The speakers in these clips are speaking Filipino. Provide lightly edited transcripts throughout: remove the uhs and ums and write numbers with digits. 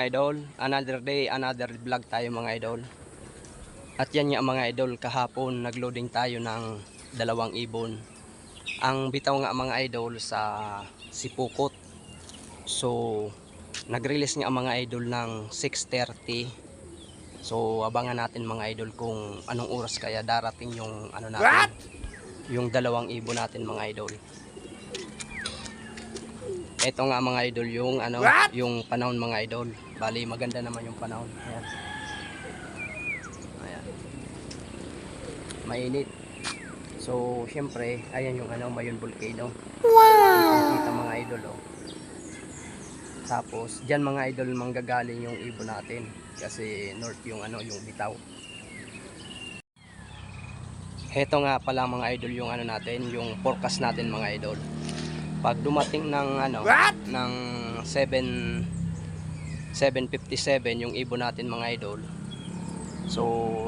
mga idol, another day, another vlog tayo mga idol. At yan nga mga idol, kahapon nagloading tayo ng 2 ibon. Ang bitaw nga mga idol sa Sipukot. So nag-release nga mga idol ng 6:30. So abangan natin mga idol kung anong oras kaya darating yung ano natin, yung 2 ibon natin mga idol. Ito nga mga idol yung ano, yung panahon mga idol. Bali maganda naman yung panahon. Ayan. Ayan. Mainit. So syempre, ayan yung ano, Mayon Volcano. Wow. Kita mga idol oh. Tapos diyan mga idol manggagaling yung ibon natin kasi north yung ano, yung bitaw. Heto nga pala mga idol yung ano natin, yung forecast natin mga idol. Pag dumating ng ano, ng 7:57 yung ibon natin mga idol. So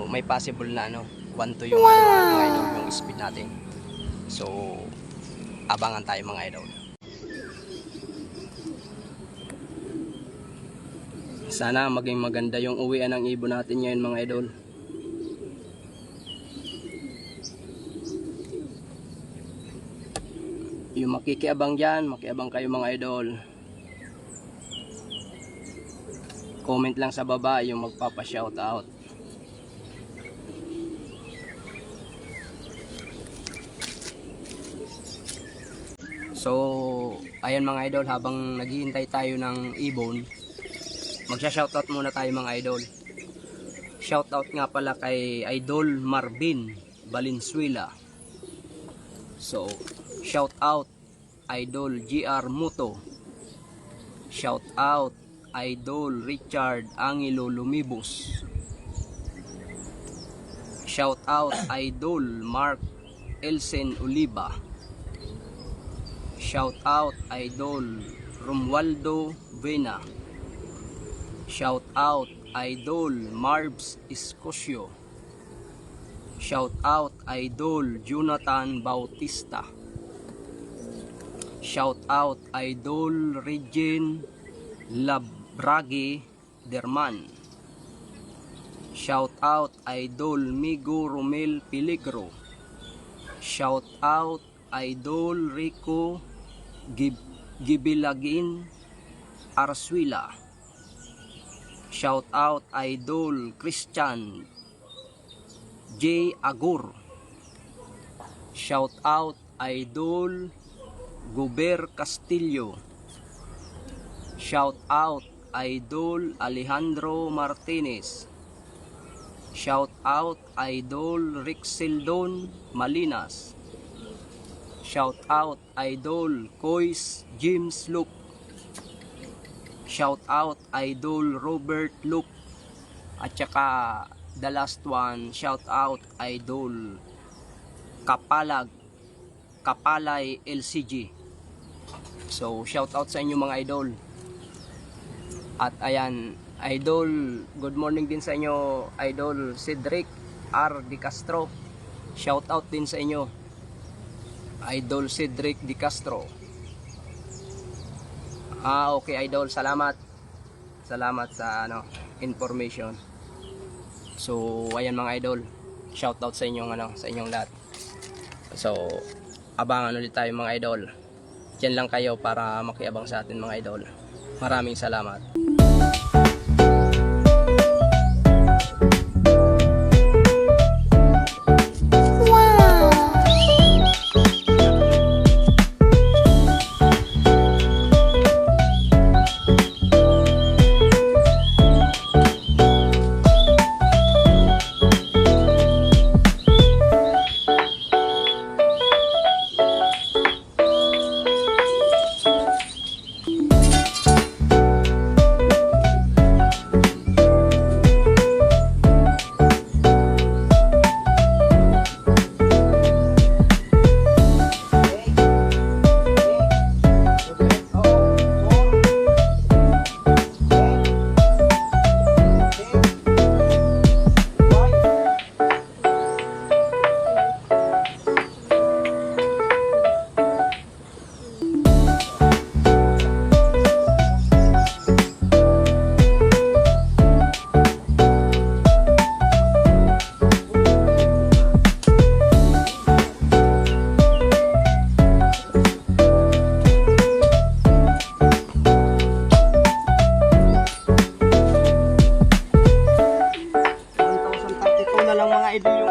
may possible na ano, 1-2 yung ano, mga idol, yung speed natin. So abangan tayo mga idol. Sana maging maganda yung uwian ng ibon natin ngayon mga idol. Yung makikiabang dyan, makiabang kayo mga idol. Comment lang sa baba yung magpapa-shoutout. So, ayan mga idol, habang naghihintay tayo ng ibon, magsha-shoutout muna tayo mga idol. Shoutout nga pala kay Idol Marvin Valenzuela. So, shout out Idol GR Muto. Shout out Idol Richard Angelo Lumibos. Shout out Idol Mark Elsen Oliva. Shout out Idol Romualdo Vena. Shout out Idol Marbs Escosio. Shout out Idol Jonathan Bautista. Shout out Idol Regine Labrage Derman. Shout out Idol Migo Romel Peligro. Shout out Idol Rico Gibilagin Arsuila. Shout out Idol Christian J. Agur. Shout out Idol Gober Castillo. Shout out Idol Alejandro Martinez. Shout out Idol Rixeldon Malinas. Shout out Idol Kois James Luke. Shout out Idol Robert Luke. At saka the last one, shout out Idol Kapalay LCG. So shout out sa inyo mga idol. At ayan, idol, good morning din sa inyo Idol Cedric R. Di Castro. Shout out din sa inyo Idol Cedric Di Castro. Okay idol, salamat sa ano, information. So ayan mga idol, shout out sa inyong ano, sa inyong lahat. So abangan ulit tayo mga idol. Diyan lang kayo para makiabang sa atin mga idol. Maraming salamat.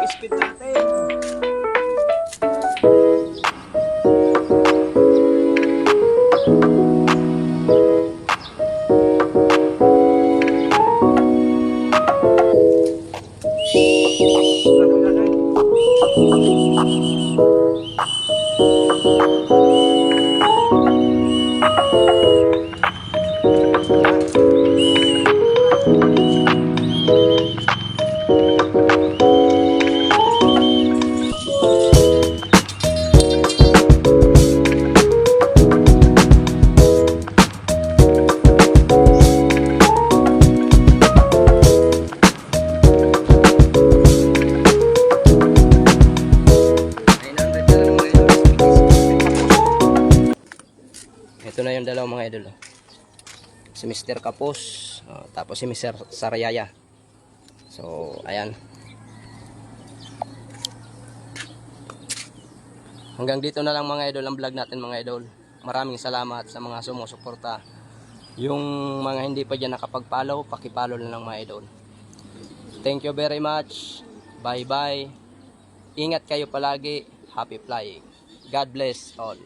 speed natin. Ito na yung dalawang mga idol. Si Mr. Kapos, tapos si Mr. Sarayaya. So, ayan. Hanggang dito na lang mga idol ang vlog natin mga idol. Maraming salamat sa mga sumusuporta. Yung mga hindi pa dyan nakapag-follow, paki-follow na lang mga idol. Thank you very much. Bye bye. Ingat kayo palagi. Happy flying. God bless all.